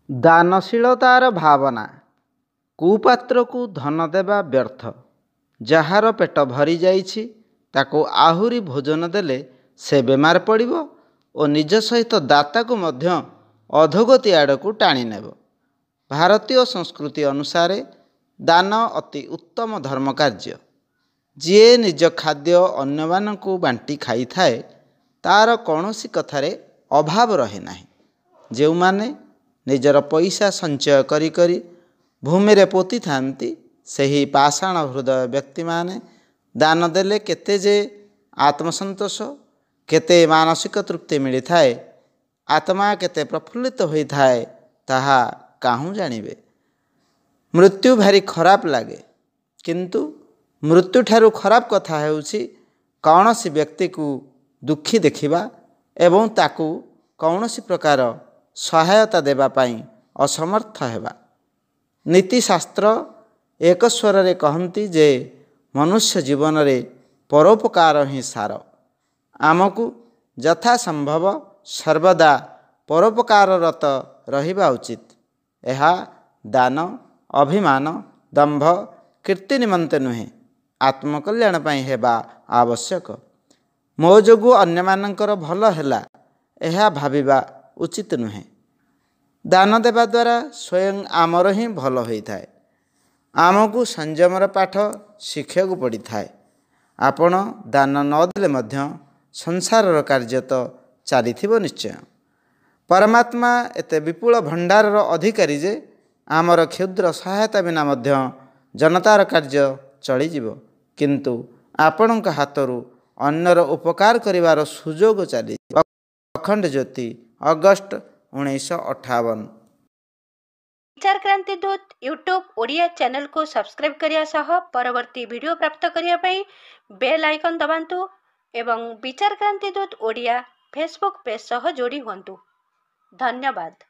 ଦାନଶୀଳତାର ଭାବନା। କୁପାତ୍ରକୁ ଧନ ଦେବା ବ୍ୟର୍ଥ। ଯାହାର ପେଟ ଭରି ଯାଇଛି ତାକୁ ଆହୁରି ଭୋଜନ ଦେଲେ ସେ ବେମାର ପଡ଼ିବ ଓ ନିଜ ସହିତ ଦାତାକୁ ମଧ୍ୟ ଅଧୋଗତି ଆଡ଼କୁ ଟାଣି ନେବ। ଭାରତୀୟ ସଂସ୍କୃତି ଅନୁସାରେ ଦାନ ଅତି ଉତ୍ତମ ଧର୍ମ କାର୍ଯ୍ୟ। ଯିଏ ନିଜ ଖାଦ୍ୟ ଅନ୍ୟମାନଙ୍କୁ ବାଣ୍ଟି ଖାଇଥାଏ ତାର କୌଣସି କଥାରେ ଅଭାବ ରହେ ନାହିଁ। ଯେଉଁମାନେ ନିଜର ପଇସା ସଞ୍ଚୟ କରି କରି ଭୂମିରେ ପୋତିଥାନ୍ତି ସେହି ପାଷାଣ ହୃଦୟ ବ୍ୟକ୍ତିମାନେ ଦାନ ଦେଲେ କେତେ ଯେ ଆତ୍ମସନ୍ତୋଷ, କେତେ ମାନସିକ ତୃପ୍ତି ମିଳିଥାଏ, ଆତ୍ମା କେତେ ପ୍ରଫୁଲ୍ଲିତ ହୋଇଥାଏ ତାହା କାହୁଁ ଜାଣିବେ। ମୃତ୍ୟୁ ଭାରି ଖରାପ ଲାଗେ, କିନ୍ତୁ ମୃତ୍ୟୁଠାରୁ ଖରାପ କଥା ହେଉଛି କୌଣସି ବ୍ୟକ୍ତିକୁ ଦୁଃଖୀ ଦେଖିବା ଏବଂ ତାକୁ କୌଣସି ପ୍ରକାର ସହାୟତା ଦେବା ପାଇଁ ଅସମର୍ଥ ହେବା। ନୀତିଶାସ୍ତ୍ର ଏକ ସ୍ୱରରେ କହନ୍ତି ଯେ ମନୁଷ୍ୟ ଜୀବନରେ ପରୋପକାର ହିଁ ସାର। ଆମକୁ ଯଥାସମ୍ଭବ ସର୍ବଦା ପରୋପକାରରତ ରହିବା ଉଚିତ। ଏହା ଦାନ, ଅଭିମାନ, ଦମ୍ଭ, କୀର୍ତ୍ତି ନିମନ୍ତେ ନୁହେଁ, ଆତ୍ମକଲ୍ୟାଣ ପାଇଁ ହେବା ଆବଶ୍ୟକ। ମୋ ଯୋଗୁଁ ଅନ୍ୟମାନଙ୍କର ଭଲ ହେଲା ଏହା ଭାବିବା ଉଚିତ ନୁହେଁ। ଦାନ ଦେବା ଦ୍ୱାରା ସ୍ୱୟଂ ଆମର ହିଁ ଭଲ ହୋଇଥାଏ। ଆମକୁ ସଂଯମର ପାଠ ଶିଖିବାକୁ ପଡ଼ିଥାଏ। ଆପଣ ଦାନ ନ ଦେଲେ ମଧ୍ୟ ସଂସାରର କାର୍ଯ୍ୟ ତ ଚାଲିଥିବ ନିଶ୍ଚୟ। ପରମାତ୍ମା ଏତେ ବିପୁଳ ଭଣ୍ଡାରର ଅଧିକାରୀ ଯେ ଆମର କ୍ଷୁଦ୍ର ସହାୟତା ବିନା ମଧ୍ୟ ଜନତାର କାର୍ଯ୍ୟ ଚଳିଯିବ। କିନ୍ତୁ ଆପଣଙ୍କ ହାତରୁ ଅନ୍ୟର ଉପକାର କରିବାର ସୁଯୋଗ ଚାଲିଯିବ। ଅଖଣ୍ଡ ଜ୍ୟୋତି, ଅଗଷ୍ଟ 1958। विचार क्रांति दूत यूट्यूब ओडिया चैनल को सब्सक्राइब करिया सह परवर्ती वीडियो प्राप्त करिया पई बेल आइकन दबांतु एवं विचार क्रांति दूत ओडिया फेसबुक पेज सह जोड़ी हुंतु। धन्यवाद।